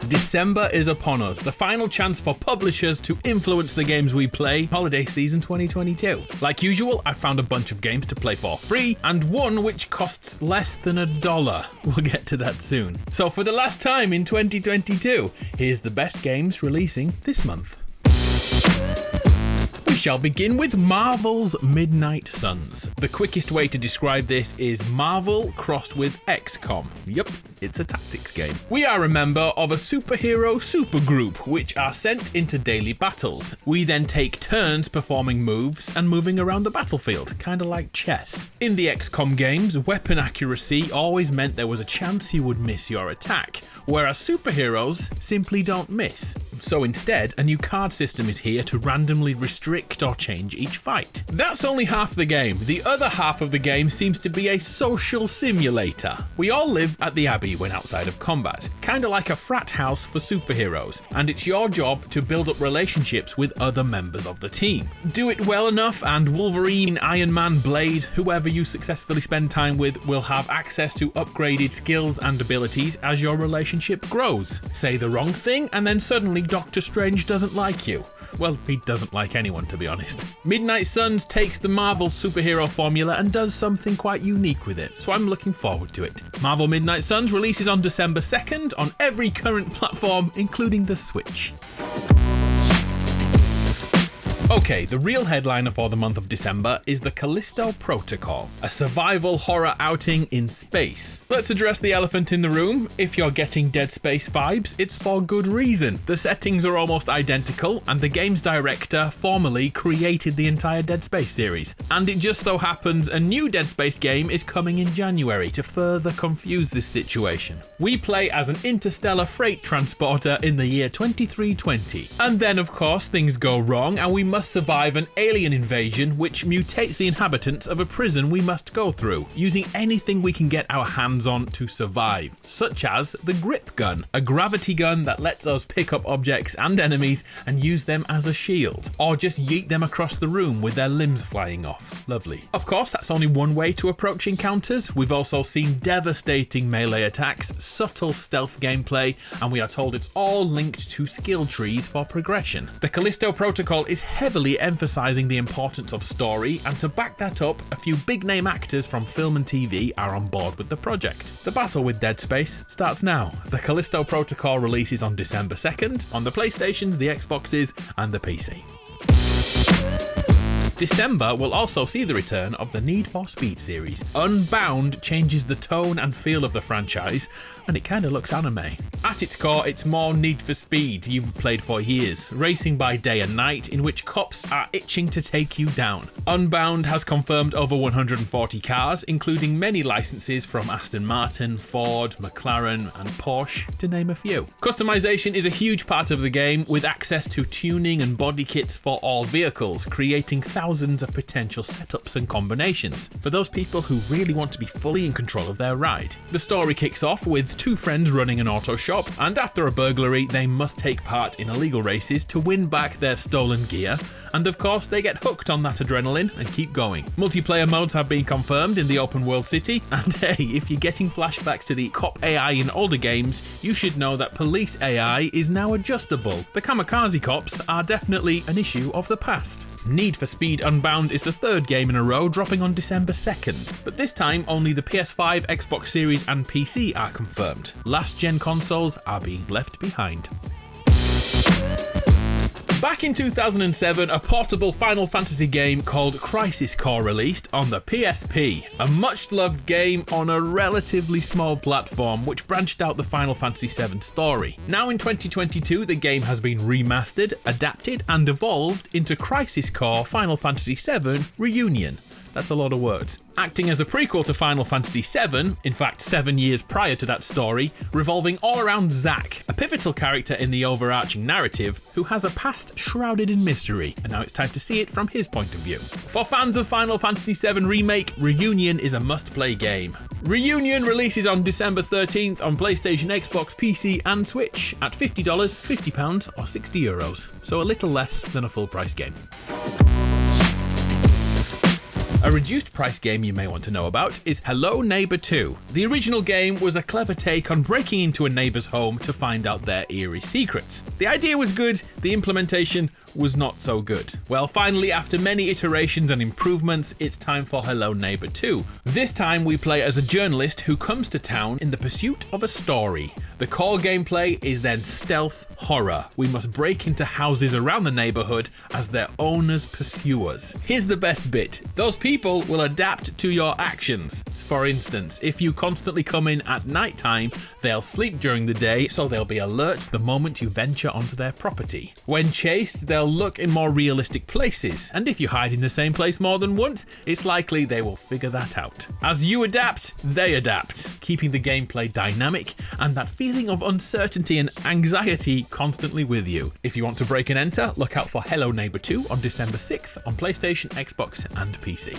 December is upon us, the final chance for publishers to influence the games we play holiday season 2022. Like usual, I found a bunch of games to play for free, and one which costs less than $1. We'll get to that soon. So for the last time in 2022, here's the best games releasing this month. We shall begin with Marvel's Midnight Suns. The quickest way to describe this is Marvel crossed with XCOM. Yup, it's a tactics game. We are a member of a superhero supergroup which are sent into daily battles. We then take turns performing moves and moving around the battlefield, kinda like chess. In the XCOM games, weapon accuracy always meant there was a chance you would miss your attack, whereas superheroes simply don't miss. So instead, a new card system is here to randomly restrict or change each fight. That's only half the game. The other half of the game seems to be a social simulator. We all live at the Abbey when outside of combat, kinda like a frat house for superheroes, and it's your job to build up relationships with other members of the team. Do it well enough and Wolverine, Iron Man, Blade, whoever you successfully spend time with will have access to upgraded skills and abilities as your relationship grows. Say the wrong thing and then suddenly Doctor Strange doesn't like you. Well, he doesn't like anyone, to be honest. Midnight Suns takes the Marvel superhero formula and does something quite unique with it, so I'm looking forward to it. Marvel Midnight Suns releases on December 2nd on every current platform, including the Switch. Okay, the real headliner for the month of December is the Callisto Protocol, a survival horror outing in space. Let's address the elephant in the room. If you're getting Dead Space vibes, it's for good reason. The settings are almost identical, and the game's director formally created the entire Dead Space series. And it just so happens a new Dead Space game is coming in January to further confuse this situation. We play as an interstellar freight transporter in the year 2320. And then, of course, things go wrong, and we must survive an alien invasion which mutates the inhabitants of a prison we must go through, using anything we can get our hands on to survive, such as the grip gun, a gravity gun that lets us pick up objects and enemies and use them as a shield, or just yeet them across the room with their limbs flying off. Lovely. Of course, that's only one way to approach encounters. We've also seen devastating melee attacks, subtle stealth gameplay, and we are told it's all linked to skill trees for progression. The Callisto Protocol is heavily emphasizing the importance of story, and to back that up, a few big name actors from film and TV are on board with the project. The battle with Dead Space starts now. The Callisto Protocol releases on December 2nd on the PlayStations, the Xboxes, and the PC. December will also see the return of the Need for Speed series. Unbound changes the tone and feel of the franchise, and it kinda looks anime. At its core, it's more Need for Speed you've played for years, racing by day and night in which cops are itching to take you down. Unbound has confirmed over 140 cars, including many licenses from Aston Martin, Ford, McLaren, and Porsche, to name a few. Customization is a huge part of the game, with access to tuning and body kits for all vehicles, creating thousands of potential setups and combinations for those people who really want to be fully in control of their ride. The story kicks off with two friends running an auto shop, and after a burglary they must take part in illegal races to win back their stolen gear, and of course they get hooked on that adrenaline and keep going. Multiplayer modes have been confirmed in the open world city, and hey, if you're getting flashbacks to the cop AI in older games, you should know that police AI is now adjustable. The kamikaze cops are definitely an issue of the past. Need for Speed Unbound is the third game in a row, dropping on December 2nd, but this time only the PS5, Xbox Series and PC are confirmed. Last gen consoles are being left behind. Back in 2007, a portable Final Fantasy game called Crisis Core released on the PSP, a much-loved game on a relatively small platform which branched out the Final Fantasy VII story. Now in 2022, the game has been remastered, adapted, and evolved into Crisis Core Final Fantasy VII Reunion. That's a lot of words. Acting as a prequel to Final Fantasy VII, in fact 7 years prior to that story, revolving all around Zack, a pivotal character in the overarching narrative who has a past shrouded in mystery, and now it's time to see it from his point of view. For fans of Final Fantasy VII Remake, Reunion is a must-play game. Reunion releases on December 13th on PlayStation, Xbox, PC and Switch at $50, £50 or €60, so a little less than a full price game. A reduced price game you may want to know about is Hello Neighbor 2. The original game was a clever take on breaking into a neighbor's home to find out their eerie secrets. The idea was good, the implementation was not so good. Well, finally, after many iterations and improvements, it's time for Hello Neighbor 2. This time we play as a journalist who comes to town in the pursuit of a story. The core gameplay is then stealth horror. We must break into houses around the neighborhood as their owners pursue us. Here's the best bit. Those people will adapt to your actions. For instance, if you constantly come in at nighttime, they'll sleep during the day, so they'll be alert the moment you venture onto their property. When chased, they'll look in more realistic places, and if you hide in the same place more than once, it's likely they will figure that out. As you adapt, they adapt, keeping the gameplay dynamic and that feeling of uncertainty and anxiety constantly with you. If you want to break and enter, look out for Hello Neighbor 2 on December 6th on PlayStation, Xbox and PC.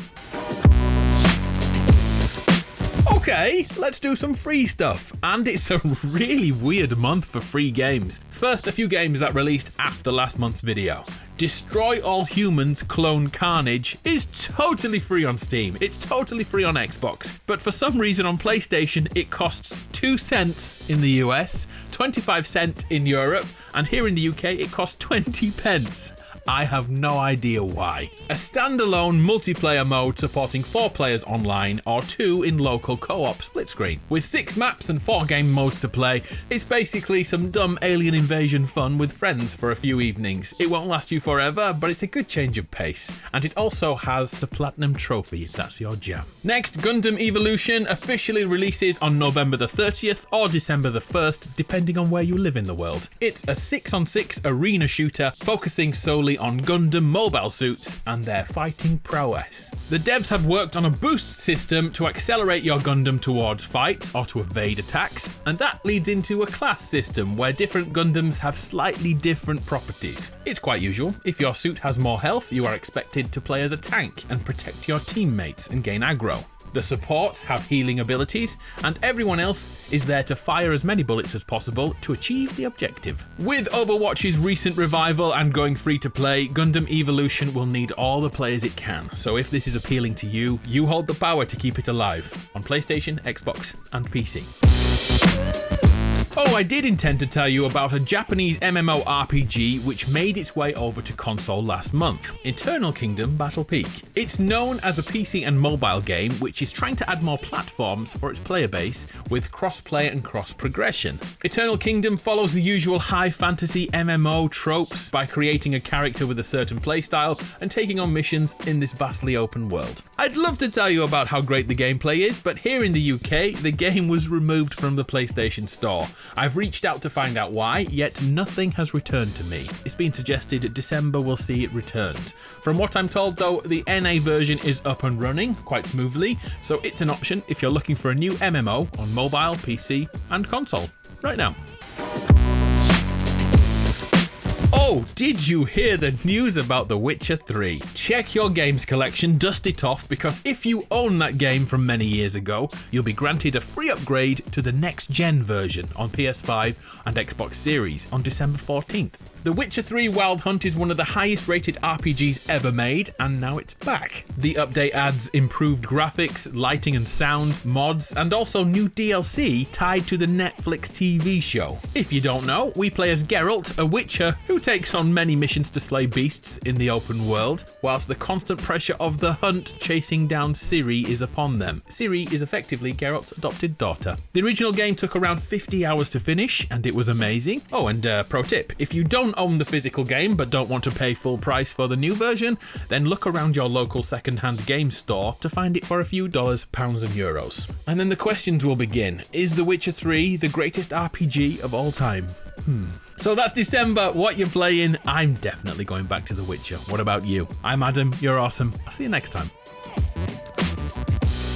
Okay, let's do some free stuff. And it's a really weird month for free games. First, a few games that released after last month's video. Destroy All Humans Clone Carnage is totally free on Steam. It's totally free on Xbox. But for some reason on PlayStation, it costs 2 cents in the US, 25 cents in Europe, and here in the UK, it costs 20 pence. I have no idea why. A standalone multiplayer mode supporting 4 players online or 2 in local co-op split screen. With 6 maps and 4 game modes to play, it's basically some dumb alien invasion fun with friends for a few evenings. It won't last you forever, but it's a good change of pace. And it also has the Platinum Trophy if that's your jam. Next, Gundam Evolution officially releases on November the 30th or December the 1st, depending on where you live in the world. It's a 6-on-6 arena shooter focusing solely on Gundam mobile suits and their fighting prowess. The devs have worked on a boost system to accelerate your Gundam towards fights or to evade attacks, and that leads into a class system where different Gundams have slightly different properties. It's quite usual. If your suit has more health, you are expected to play as a tank and protect your teammates and gain aggro. The supports have healing abilities, and everyone else is there to fire as many bullets as possible to achieve the objective. With Overwatch's recent revival and going free to play, Gundam Evolution will need all the players it can, so if this is appealing to you, you hold the power to keep it alive on PlayStation, Xbox and PC. Oh, I did intend to tell you about a Japanese MMORPG which made its way over to console last month, Eternal Kingdom Battle Peak. It's known as a PC and mobile game which is trying to add more platforms for its player base with cross-play and cross-progression. Eternal Kingdom follows the usual high fantasy MMO tropes by creating a character with a certain playstyle and taking on missions in this vastly open world. I'd love to tell you about how great the gameplay is, but here in the UK, the game was removed from the PlayStation Store. I've reached out to find out why, yet nothing has returned to me. It's been suggested December will see it returned. From what I'm told though, the NA version is up and running quite smoothly, so it's an option if you're looking for a new MMO on mobile, PC and console right now. Oh, did you hear the news about The Witcher 3? Check your games collection, dust it off, because if you own that game from many years ago, you'll be granted a free upgrade to the NEX GEN version on PS5 and Xbox Series on December 14th. The Witcher 3 Wild Hunt is one of the highest rated RPGs ever made, and now it's back. The update adds improved graphics, lighting and sound, mods, and also new DLC tied to the Netflix TV show. If you don't know, we play as Geralt, a Witcher who takes on many missions to slay beasts in the open world, whilst the constant pressure of the hunt chasing down Ciri is upon them. Ciri is effectively Geralt's adopted daughter. The original game took around 50 hours to finish, and it was amazing. Oh, and pro tip, if you don't own the physical game but don't want to pay full price for the new version, then look around your local second-hand game store to find it for a few dollars, pounds and euros. And then the questions will begin. Is The Witcher 3 the greatest RPG of all time? So that's December. What you're playing? I'm definitely going back to The Witcher. What about you? I'm Adam. You're awesome. I'll see you next time.